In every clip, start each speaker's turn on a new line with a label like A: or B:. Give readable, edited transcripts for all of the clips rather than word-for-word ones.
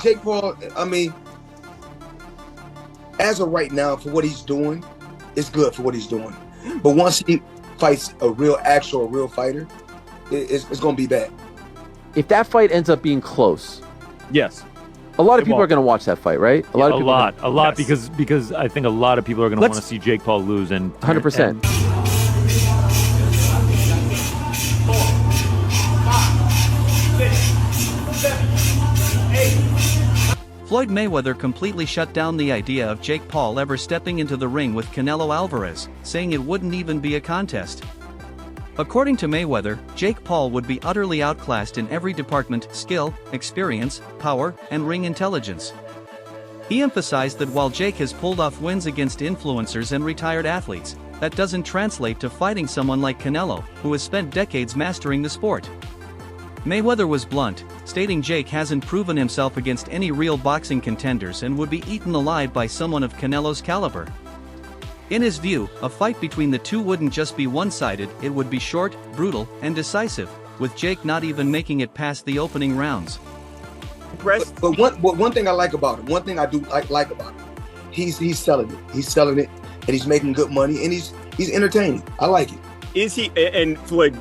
A: Jake Paul, I mean, as of right now, for what he's doing, it's good for what he's doing. But once he fights a real fighter, it's going to be bad.
B: If that fight ends up being close,
C: yes,
B: a lot of people are going to watch that fight, right?
C: A lot, because I think a lot of people are going to want to see Jake Paul lose, and
B: 100%.
D: Floyd Mayweather completely shut down the idea of Jake Paul ever stepping into the ring with Canelo Alvarez, saying it wouldn't even be a contest. According to Mayweather, Jake Paul would be utterly outclassed in every department: skill, experience, power, and ring intelligence. He emphasized that while Jake has pulled off wins against influencers and retired athletes, that doesn't translate to fighting someone like Canelo, who has spent decades mastering the sport. Mayweather was blunt, stating Jake hasn't proven himself against any real boxing contenders and would be eaten alive by someone of Canelo's caliber. In his view, a fight between the two wouldn't just be one-sided, it would be short, brutal, and decisive, with Jake not even making it past the opening rounds.
A: But one thing I like about him, one thing I do like about him, he's selling it. He's selling it, and he's making good money, and he's entertaining. I like it.
E: Is he? And Floyd,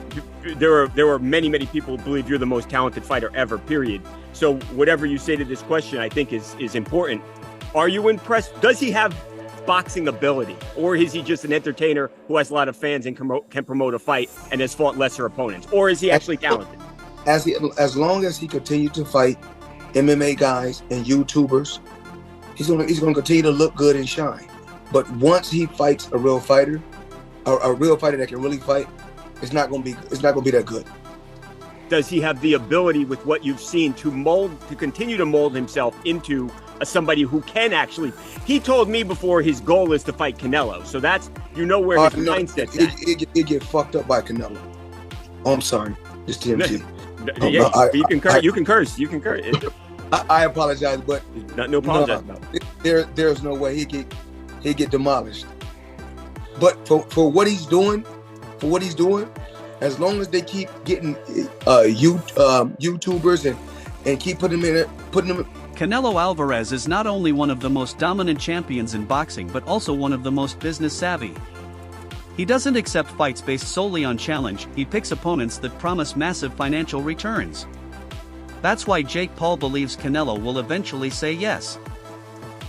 E: there were many people who believe you're the most talented fighter ever, period. So whatever you say to this question, I think is important. Are you impressed? Does he have boxing ability, or is he just an entertainer who has a lot of fans and can promote a fight and has fought lesser opponents, or is he actually talented?
A: As long as he continues to fight MMA guys and YouTubers, he's gonna continue to look good and shine. But once he fights a real fighter that can really fight, it's not gonna be that good.
E: Does he have the ability, with what you've seen, to continue to mold himself into somebody who can actually? He told me before his goal is to fight Canelo, so that's where his mindset's at.
A: It get fucked up by Canelo. Oh, I'm sorry, it's TMZ.
E: You can curse.
A: I apologize, but
E: no apologize.
A: There's no way he get demolished. But for what he's doing, as long as they keep getting YouTubers and keep putting them in.
D: Canelo Alvarez is not only one of the most dominant champions in boxing but also one of the most business savvy. He doesn't accept fights based solely on challenge, he picks opponents that promise massive financial returns. That's why Jake Paul believes Canelo will eventually say yes.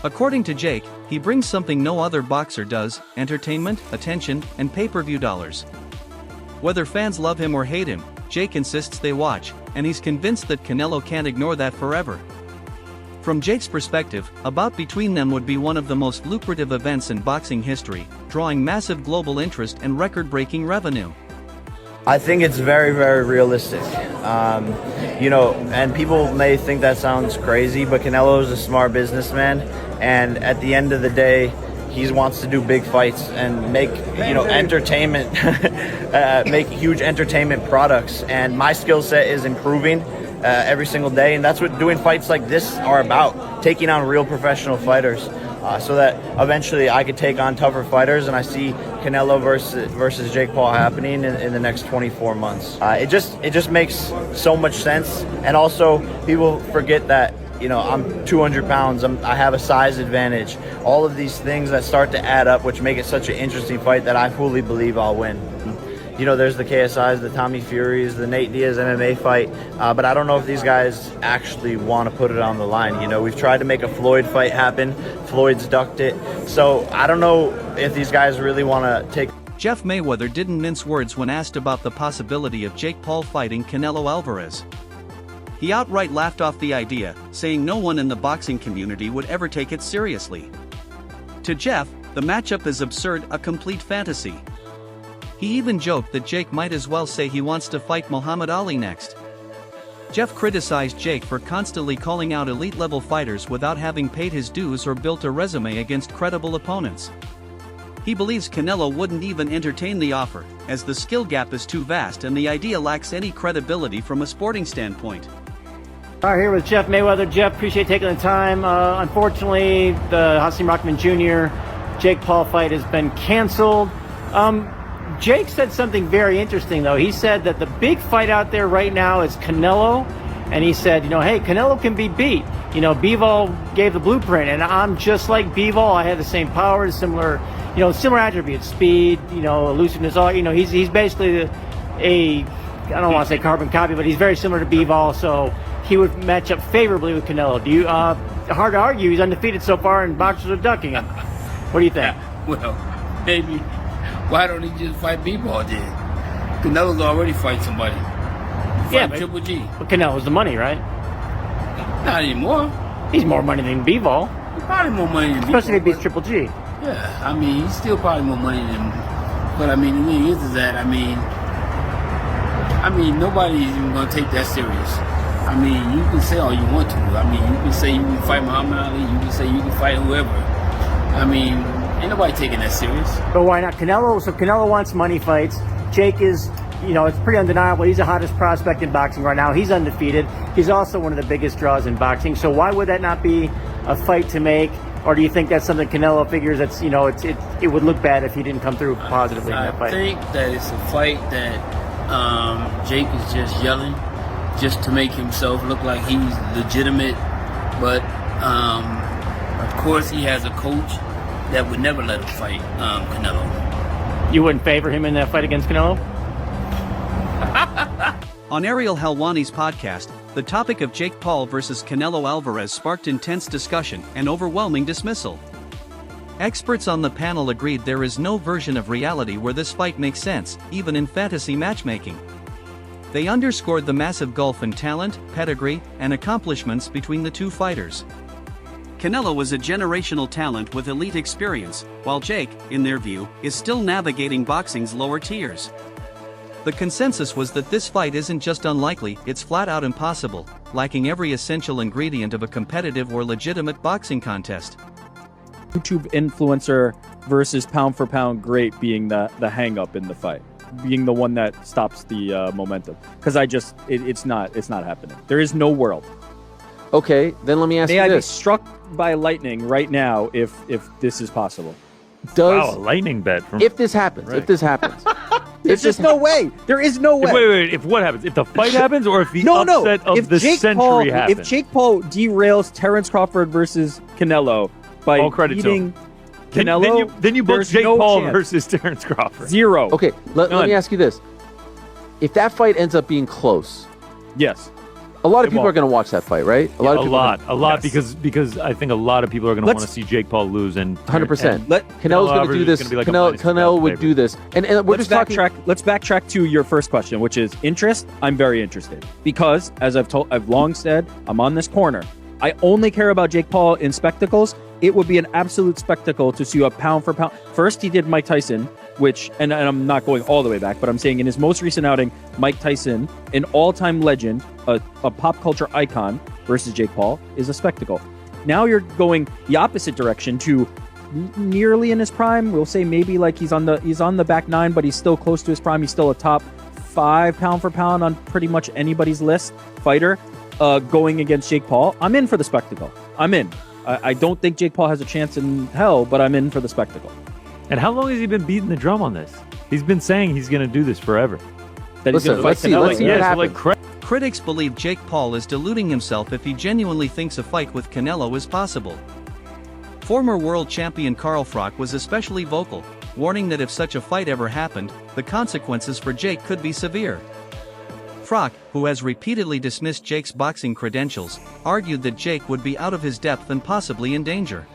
D: According to Jake, he brings something no other boxer does: entertainment, attention, and pay-per-view dollars. Whether fans love him or hate him, Jake insists they watch, and he's convinced that Canelo can't ignore that forever. From Jake's perspective, a bout between them would be one of the most lucrative events in boxing history, drawing massive global interest and record-breaking revenue.
F: I think it's very, very realistic. And people may think that sounds crazy, but Canelo is a smart businessman, and at the end of the day, he wants to do big fights and make, entertainment, make huge entertainment products. And my skill set is improving every single day, and that's what doing fights like this are about: taking on real professional fighters, so that eventually I could take on tougher fighters. And I see Canelo versus Jake Paul happening in the next 24 months. It just makes so much sense. And also, people forget that I'm 200 pounds. I have a size advantage. All of these things that start to add up, which make it such an interesting fight that I fully believe I'll win. There's the KSIs, the Tommy Furies, the Nate Diaz MMA fight, but I don't know if these guys actually want to put it on the line. We've tried to make a Floyd fight happen. Floyd's ducked it. So I don't know if these guys really want to take...
D: Jeff Mayweather didn't mince words when asked about the possibility of Jake Paul fighting Canelo Alvarez. He outright laughed off the idea, saying no one in the boxing community would ever take it seriously. To Jeff, the matchup is absurd, a complete fantasy. He even joked that Jake might as well say he wants to fight Muhammad Ali next. Jeff criticized Jake for constantly calling out elite-level fighters without having paid his dues or built a resume against credible opponents. He believes Canelo wouldn't even entertain the offer, as the skill gap is too vast and the idea lacks any credibility from a sporting standpoint.
G: All right, here with Jeff Mayweather. Jeff, appreciate taking the time. Unfortunately, the Hasim Rahman Jr. Jake Paul fight has been canceled. Jake said something very interesting, though. He said that the big fight out there right now is Canelo, and he said, hey, Canelo can be beat. Bivol gave the blueprint, and I'm just like Bivol. I have the same powers, similar attributes, speed, elusiveness. All he's basically I don't want to say carbon copy, but he's very similar to Bivol, so he would match up favorably with Canelo. Hard to argue. He's undefeated so far, and boxers are ducking him. What do you think?
H: Well, maybe. Why don't he just fight Bivol then? Canelo's already fight somebody. Fight Triple G.
G: But Canelo's the money, right?
H: Not anymore.
G: He's more money than Bivol.
H: He's probably more money than Bivol.
G: Especially if he beats Triple G.
H: Yeah, he's still probably more money than. But the thing is that nobody's even gonna take that serious. You can say all you want to. You can say you can fight Muhammad Ali. You can say you can fight whoever. Ain't nobody taking that serious.
G: But why not Canelo? So Canelo wants money fights. Jake is, it's pretty undeniable. He's the hottest prospect in boxing right now. He's undefeated. He's also one of the biggest draws in boxing. So why would that not be a fight to make? Or do you think that's something Canelo figures that's, it would look bad if he didn't come through positively in that fight?
H: I think that it's a fight that Jake is just yelling just to make himself look like he's legitimate. But, of course, he has a coach that would never let him fight Canelo.
G: You wouldn't favor him in that fight against Canelo?
D: On Ariel Helwani's podcast, the topic of Jake Paul versus Canelo Alvarez sparked intense discussion and overwhelming dismissal. Experts on the panel agreed there is no version of reality where this fight makes sense, even in fantasy matchmaking. They underscored the massive gulf in talent, pedigree, and accomplishments between the two fighters. Canelo is a generational talent with elite experience, while Jake, in their view, is still navigating boxing's lower tiers. The consensus was that this fight isn't just unlikely, it's flat-out impossible, lacking every essential ingredient of a competitive or legitimate boxing contest.
I: YouTube influencer versus pound-for-pound great being the hang-up in the fight, being the one that stops the momentum. Because it's not happening. There is no world.
B: Okay, then let me ask you
I: this. May I be
B: struck
I: by lightning right now if this is possible?
C: Wow, a lightning bet.
B: If this happens,
C: right.
B: if this happens.
I: There's just no way. There is no way.
C: Wait. If what happens? If the fight happens or if the upset of the century happens?
I: If Jake Paul derails Terence Crawford versus Canelo by beating Canelo,
C: then you book Jake Paul versus Terence Crawford.
I: Zero.
B: Okay, let me ask you this. If that fight ends up being close.
I: Yes.
B: A lot of people are going to watch that fight, right?
C: A lot, because I think a lot of people are going to want to see Jake Paul lose, and
B: 100%. Canelo's going to do this. Canelo would do this, and we're just
I: backtrack. Let's backtrack to your first question, which is interest. I'm very interested because, as I've long said, I'm on this corner. I only care about Jake Paul in spectacles. It would be an absolute spectacle to see a pound for pound. First, he did Mike Tyson, which, and I'm not going all the way back, but I'm saying in his most recent outing, Mike Tyson, an all-time legend, a pop culture icon, versus Jake Paul, is a spectacle. Now you're going the opposite direction to nearly in his prime. We'll say maybe like he's on the back nine, but he's still close to his prime. He's still a top 5 pound for pound on pretty much anybody's list fighter. Going against Jake Paul, I'm in for the spectacle. I'm in. I don't think Jake Paul has a chance in hell, but I'm in for the spectacle.
C: And how long has he been beating the drum on this? He's been saying he's going to do this forever.
B: Let's see what happens.
D: Critics believe Jake Paul is deluding himself if he genuinely thinks a fight with Canelo is possible. Former world champion Carl Froch was especially vocal, warning that if such a fight ever happened, the consequences for Jake could be severe. Froch, who has repeatedly dismissed Jake's boxing credentials, argued that Jake would be out of his depth and possibly in danger.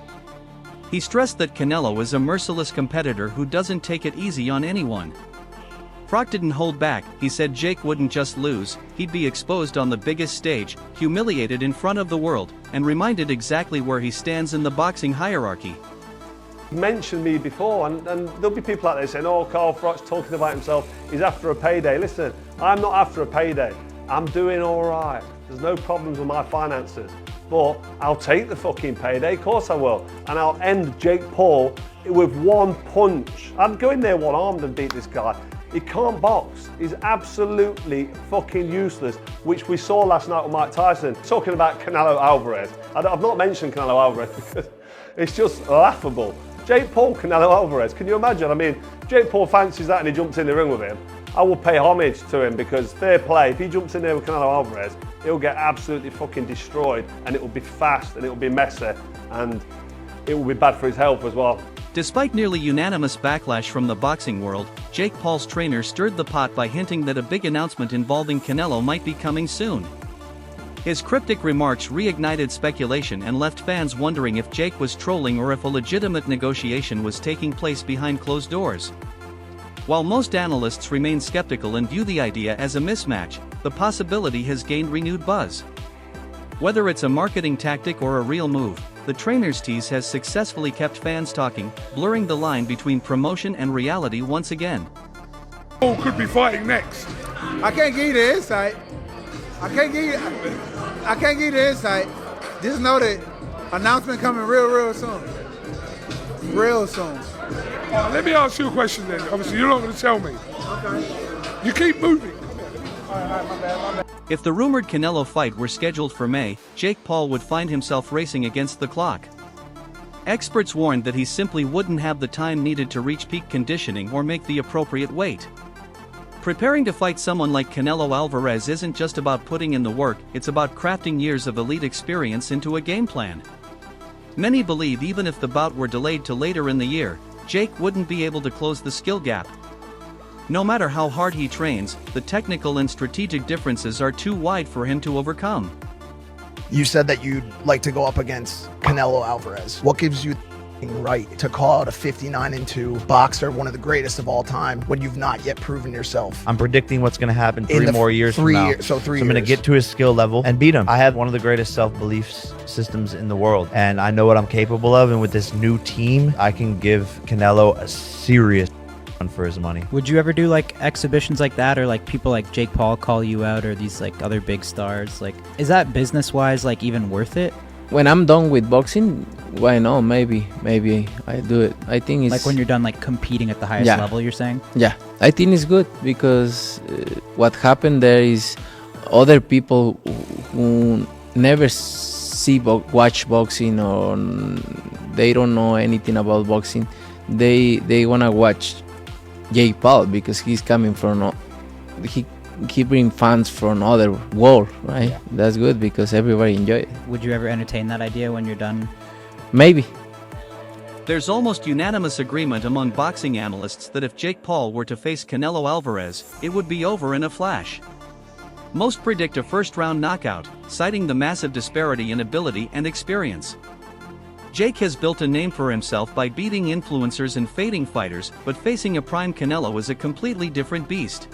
D: He stressed that Canelo is a merciless competitor who doesn't take it easy on anyone. Froch didn't hold back. He said Jake wouldn't just lose, he'd be exposed on the biggest stage, humiliated in front of the world, and reminded exactly where he stands in the boxing hierarchy.
J: Mentioned me before, and there'll be people out there saying, oh, Carl Froch's talking about himself, he's after a payday. Listen, I'm not after a payday. I'm doing all right. There's no problems with my finances. But I'll take the fucking payday, of course I will. And I'll end Jake Paul with one punch. I'd go in there one-armed and beat this guy. He can't box. He's absolutely fucking useless, which we saw last night with Mike Tyson. Talking about Canelo Alvarez. I've not mentioned Canelo Alvarez because it's just laughable. Jake Paul, Canelo Alvarez, can you imagine? I mean, Jake Paul fancies that and he jumps in the ring with him. I will pay homage to him because fair play. If he jumps in there with Canelo Alvarez, he'll get absolutely fucking destroyed, and it will be fast and it will be messy, and it will be bad for his health as well.
D: Despite nearly unanimous backlash from the boxing world, Jake Paul's trainer stirred the pot by hinting that a big announcement involving Canelo might be coming soon. His cryptic remarks reignited speculation and left fans wondering if Jake was trolling or if a legitimate negotiation was taking place behind closed doors. While most analysts remain skeptical and view the idea as a mismatch, the possibility has gained renewed buzz. Whether it's a marketing tactic or a real move, the trainer's tease has successfully kept fans talking, blurring the line between promotion and reality once again.
K: Who could be fighting next?
L: I can't give you the insight. I can't give you the insight. Just know that announcement coming real soon. Real soon.
K: Let me ask you a question then. Obviously, you're not going to tell me.
L: Okay.
K: You keep moving.
L: All right, my bad.
D: If the rumored Canelo fight were scheduled for May, Jake Paul would find himself racing against the clock. Experts warned that he simply wouldn't have the time needed to reach peak conditioning or make the appropriate weight. Preparing to fight someone like Canelo Alvarez isn't just about putting in the work, it's about crafting years of elite experience into a game plan. Many believe even if the bout were delayed to later in the year, Jake wouldn't be able to close the skill gap. No matter how hard he trains, the technical and strategic differences are too wide for him to overcome.
M: You said that you'd like to go up against Canelo Alvarez. What gives you the right to call out a 59-2 boxer, one of the greatest of all time, when you've not yet proven yourself?
F: I'm predicting what's going to happen 3 more years from now.
M: So I'm
F: going to get to his skill level and beat him. I have one of the greatest self-belief systems in the world, and I know what I'm capable of, and with this new team, I can give Canelo a serious for his money.
N: Would you ever do like exhibitions like that, or like people like Jake Paul call you out, or these like other big stars? Like, is that business-wise like even worth it?
B: When I'm done with boxing, why not? Maybe I do it. I think it's
N: like when you're done like competing at the highest level, you're saying?
B: Yeah, I think it's good because what happened there is other people who never watch boxing or they don't know anything about boxing, they wanna watch Jake Paul because he's coming from he bring fans from other world, right? Yeah. That's good because everybody enjoy it.
N: Would you ever entertain that idea when you're done?
B: Maybe.
D: There's almost unanimous agreement among boxing analysts that if Jake Paul were to face Canelo Alvarez, it would be over in a flash. Most predict a first-round knockout, citing the massive disparity in ability and experience. Jake has built a name for himself by beating influencers and fading fighters, but facing a prime Canelo is a completely different beast.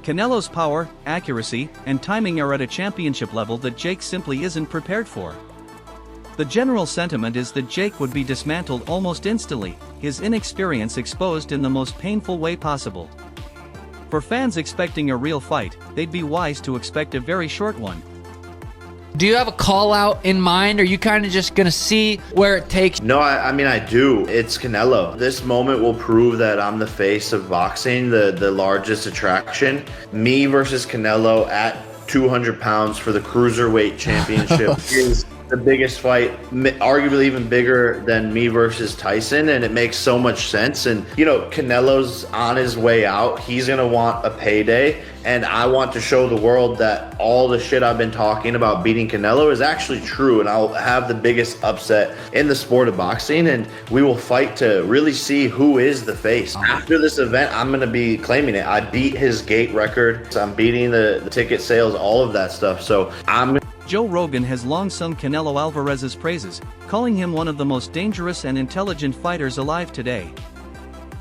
D: Canelo's power, accuracy, and timing are at a championship level that Jake simply isn't prepared for. The general sentiment is that Jake would be dismantled almost instantly, his inexperience exposed in the most painful way possible. For fans expecting a real fight, they'd be wise to expect a very short one.
O: Do you have a call out in mind, or are you kind of just gonna see where it takes?
F: No, I mean, I do. It's Canelo. This moment will prove that I'm the face of boxing, the largest attraction. Me versus Canelo at 200 pounds for the cruiserweight championship is the biggest fight, arguably even bigger than me versus Tyson, and it makes so much sense. And you know, Canelo's on his way out. He's gonna want a payday, and I want to show the world that all the shit I've been talking about beating Canelo is actually true, and I'll have the biggest upset in the sport of boxing, and we will fight to really see who is the face. After this event, I'm gonna be claiming it. I beat his gate record. I'm beating the ticket sales, all of that stuff. So
D: Joe Rogan has long sung Canelo Alvarez's praises, calling him one of the most dangerous and intelligent fighters alive today.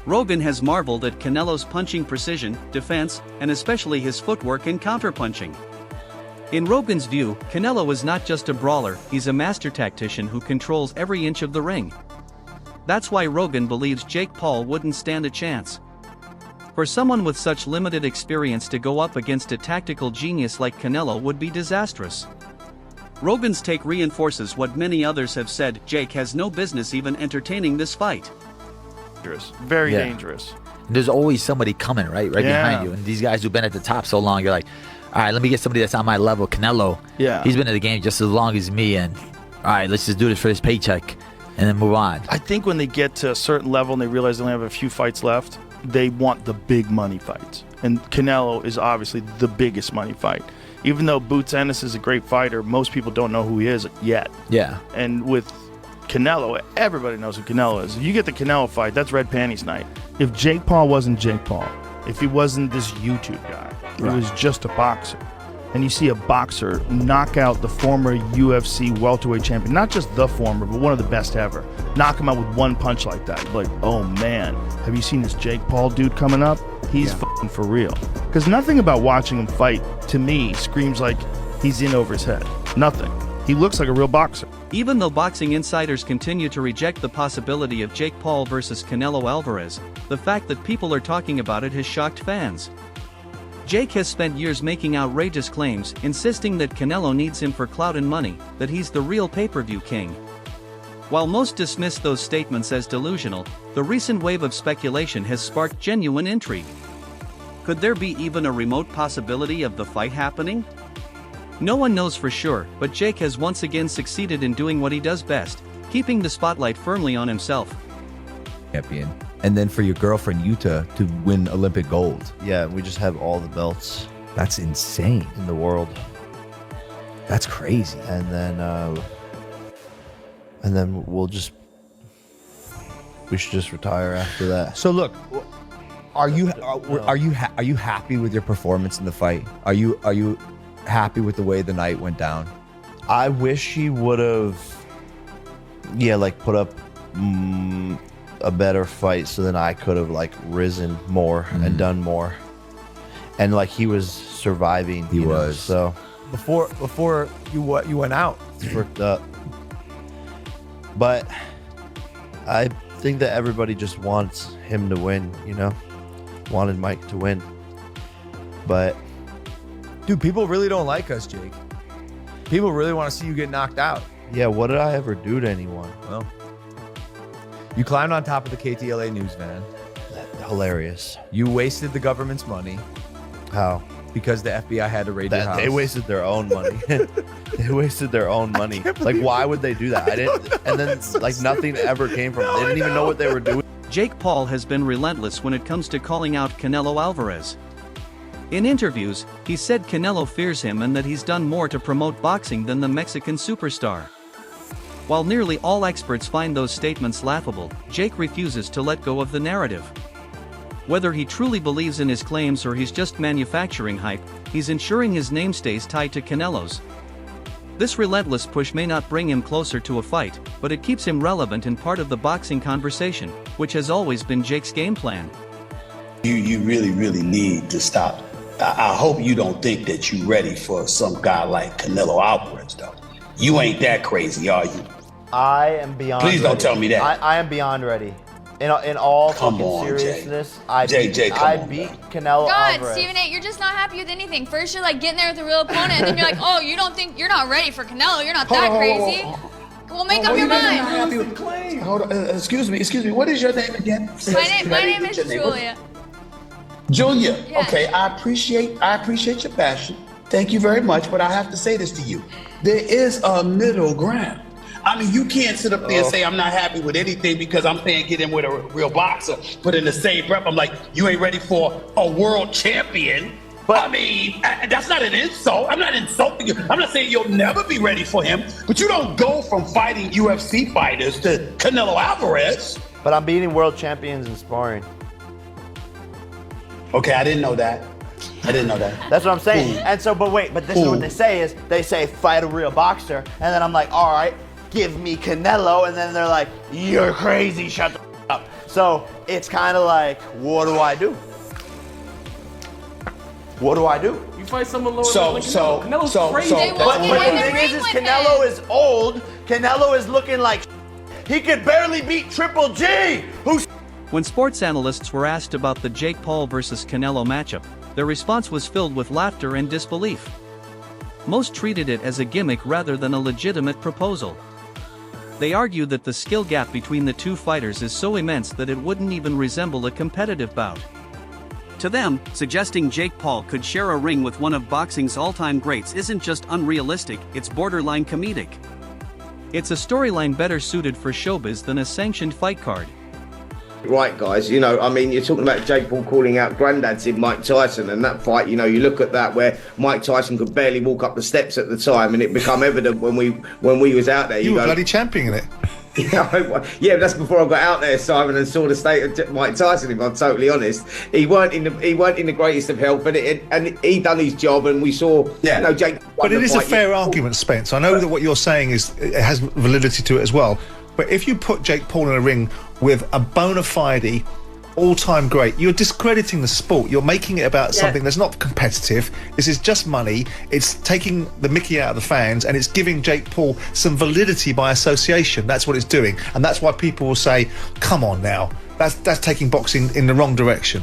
D: Rogan has marveled at Canelo's punching precision, defense, and especially his footwork and counterpunching. In Rogan's view, Canelo is not just a brawler, he's a master tactician who controls every inch of the ring. That's why Rogan believes Jake Paul wouldn't stand a chance. For someone with such limited experience to go up against a tactical genius like Canelo would be disastrous. Rogan's take reinforces what many others have said: Jake has no business even entertaining this fight.
P: Very dangerous.
Q: There's always somebody coming right behind you, and these guys who've been at the top so long, you're like, all right, let me get somebody that's on my level. Canelo, he's been in the game just as long as me, and all right, let's just do this for this paycheck and then move on.
P: I think when they get to a certain level and they realize they only have a few fights left, they want the big money fights. and Canelo is obviously the biggest money fight. Even though Boots Ennis is a great fighter, most people don't know who he is yet.
Q: Yeah.
P: And with Canelo, everybody knows who Canelo is. If you get the Canelo fight, that's red panties night. If Jake Paul wasn't Jake Paul, if he wasn't this YouTube guy, he was just a boxer, and you see a boxer knock out the former UFC welterweight champion, not just the former, but one of the best ever, knock him out with one punch like that, like, oh man, have you seen this Jake Paul dude coming up? He's fucking for real. Because nothing about watching him fight, to me, screams like he's in over his head. Nothing. He looks like a real boxer.
D: Even though boxing insiders continue to reject the possibility of Jake Paul versus Canelo Alvarez, the fact that people are talking about it has shocked fans. Jake has spent years making outrageous claims, insisting that Canelo needs him for clout and money, that he's the real pay-per-view king. While most dismiss those statements as delusional, the recent wave of speculation has sparked genuine intrigue. Could there be even a remote possibility of the fight happening? No one knows for sure, but Jake has once again succeeded in doing what he does best, keeping the spotlight firmly on himself.
R: Champion. And then for your girlfriend Yuta to win Olympic gold.
S: Yeah, we just have all the belts.
R: That's insane.
S: In the world.
R: That's crazy.
S: And then we should just retire after that.
R: So look, are you happy with your performance in the fight? Are you happy with the way the night went down?
S: I wish he would have, put up a better fight, so then I could have risen more and done more. And he was surviving.
R: He was.
S: So
R: before you went out,
S: it's worked up. But I think that everybody just wants him to win. Wanted Mike to win. But
R: dude, people really don't like us, Jake. People really want to see you get knocked out.
S: Yeah, what did I ever do to anyone?
R: Well, you climbed on top of the KTLA news van.
S: Hilarious.
R: You wasted the government's money.
S: How?
R: Because the FBI had to raid your house.
S: They wasted their own money. They wasted their own money. Why would they do that? I didn't. And then nothing ever came from it. They didn't even know what they were doing.
D: Jake Paul has been relentless when it comes to calling out Canelo Alvarez. In interviews, he said Canelo fears him and that he's done more to promote boxing than the Mexican superstar. While nearly all experts find those statements laughable, Jake refuses to let go of the narrative. Whether he truly believes in his claims or he's just manufacturing hype, he's ensuring his name stays tied to Canelo's. This relentless push may not bring him closer to a fight, but it keeps him relevant and part of the boxing conversation, which has always been Jake's game plan.
T: You really need to stop. I hope you don't think that you're ready for some guy like Canelo Alvarez, though. You ain't that crazy, are you?
F: I am beyond
T: Please
F: ready.
T: don't tell me that.
F: I am beyond ready. In all
T: Come
F: fucking
T: on,
F: seriousness,
T: Jay.
F: I beat Canelo
U: God,
F: Alvarez.
U: Stephen A., you're just not happy with anything. First you're getting there with a real opponent, and then you're like, oh, you don't think you're not ready for Canelo, you're not that crazy. Well, make up your mind.
T: Hold on, excuse me. What is your name again?
U: My name is Julia.
T: Julia.
U: Yes.
T: Okay, I appreciate your passion. Thank you very much, but I have to say this to you. There is a middle ground. I mean, you can't sit up there and say I'm not happy with anything because I'm saying get in with a real boxer. But in the same breath, I'm like, you ain't ready for a world champion. But I mean, that's not an insult. I'm not insulting you. I'm not saying you'll never be ready for him. But you don't go from fighting UFC fighters to Canelo Alvarez.
F: But I'm beating world champions in sparring.
T: Okay, I didn't know that.
F: That's what I'm saying. And so, but this is what they say is, they say fight a real boxer. And then I'm like, all right, give me Canelo. And then they're like, you're crazy, shut the up. So it's kind of like, what do I do? What do I do?
V: You fight someone lower than Canelo. Canelo's crazy.
F: But the thing is Canelo is old. Canelo is looking like he could barely beat Triple G.
D: When sports analysts were asked about the Jake Paul versus Canelo matchup, their response was filled with laughter and disbelief. Most treated it as a gimmick rather than a legitimate proposal. They argue that the skill gap between the two fighters is so immense that it wouldn't even resemble a competitive bout. To them, suggesting Jake Paul could share a ring with one of boxing's all-time greats isn't just unrealistic, it's borderline comedic. It's a storyline better suited for showbiz than a sanctioned fight card.
A: Right, guys, you know, I mean, you're talking about Jake Paul calling out granddads in Mike Tyson, and that fight, you know, you look at that where Mike Tyson could barely walk up the steps at the time, and it became evident when we was out there.
E: You were bloody championing it.
A: Yeah, that's before I got out there, Simon, and saw the state of Mike Tyson. If I'm totally honest, he weren't in the greatest of health, but he done his job, and we saw, you know, Jake.
E: But it is a fair argument, Spence. I know that what you're saying it has validity to it as well. But if you put Jake Paul in a ring with a bona fide all-time great, you're discrediting the sport. You're making it about something that's not competitive. This is just money. It's taking the mickey out of the fans, and it's giving Jake Paul some validity by association. That's what it's doing, and that's why people will say, "Come on now, that's taking boxing in the wrong direction."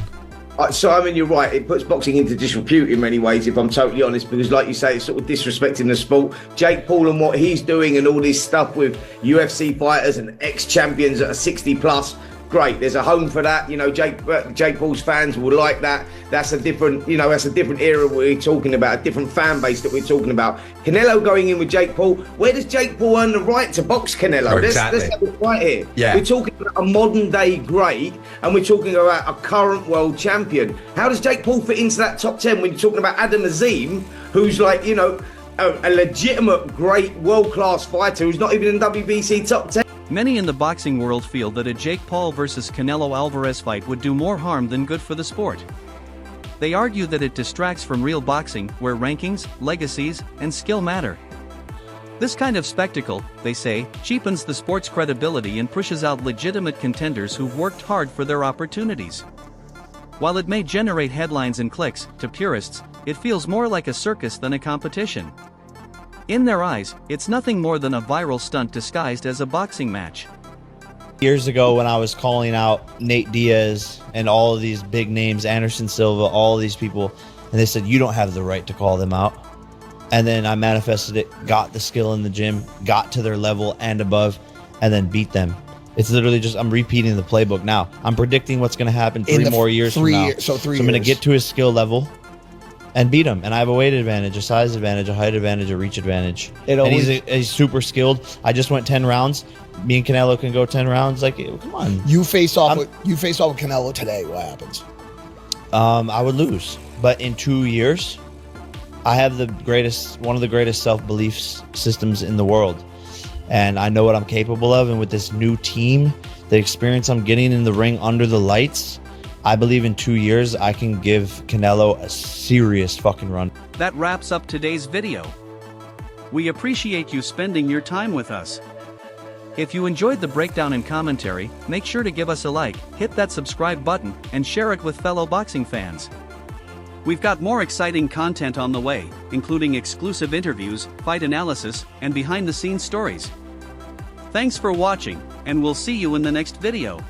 A: Simon, you're right. It puts boxing into disrepute in many ways, if I'm totally honest, because like you say, it's sort of disrespecting the sport. Jake Paul and what he's doing and all this stuff with UFC fighters and ex-champions that are 60 plus, great. There's a home for that. You know, Jake Paul's fans will like that. That's a different, you know, that's a different era we're talking about, a different fan base that we're talking about. Canelo going in with Jake Paul. Where does Jake Paul earn the right to box Canelo?
R: Exactly.
A: Let's have it right here.
R: Yeah.
A: We're talking about a modern day great, and we're talking about a current world champion. How does Jake Paul fit into that top 10 when you're talking about Adam Azim, who's like, you know, a legitimate great world-class fighter who's not even in WBC top 10?
D: Many in the boxing world feel that a Jake Paul versus Canelo Alvarez fight would do more harm than good for the sport. They argue that it distracts from real boxing, where rankings, legacies, and skill matter. This kind of spectacle, they say, cheapens the sport's credibility and pushes out legitimate contenders who've worked hard for their opportunities. While it may generate headlines and clicks, to purists, it feels more like a circus than a competition. In their eyes, it's nothing more than a viral stunt disguised as a boxing match.
F: Years ago when I was calling out Nate Diaz and all of these big names, Anderson Silva, all of these people, and they said, you don't have the right to call them out. And then I manifested it, got the skill in the gym, got to their level and above, and then beat them. It's literally just, I'm repeating the playbook now. I'm predicting what's going to happen 3 more years from now. So I'm going to get to his skill level and beat him. And I have a weight advantage, a size advantage, a height advantage, a reach advantage. And he's super skilled. I just went 10 rounds. Me and Canelo can go 10 rounds. Like, come on.
M: You face off with Canelo today. What happens?
F: I would lose. But in 2 years, I have one of the greatest self-belief systems in the world. And I know what I'm capable of. And with this new team, the experience I'm getting in the ring under the lights, I believe in 2 years, I can give Canelo a serious fucking run.
D: That wraps up today's video. We appreciate you spending your time with us. If you enjoyed the breakdown and commentary, make sure to give us a like, hit that subscribe button, and share it with fellow boxing fans. We've got more exciting content on the way, including exclusive interviews, fight analysis, and behind-the-scenes stories. Thanks for watching, and we'll see you in the next video.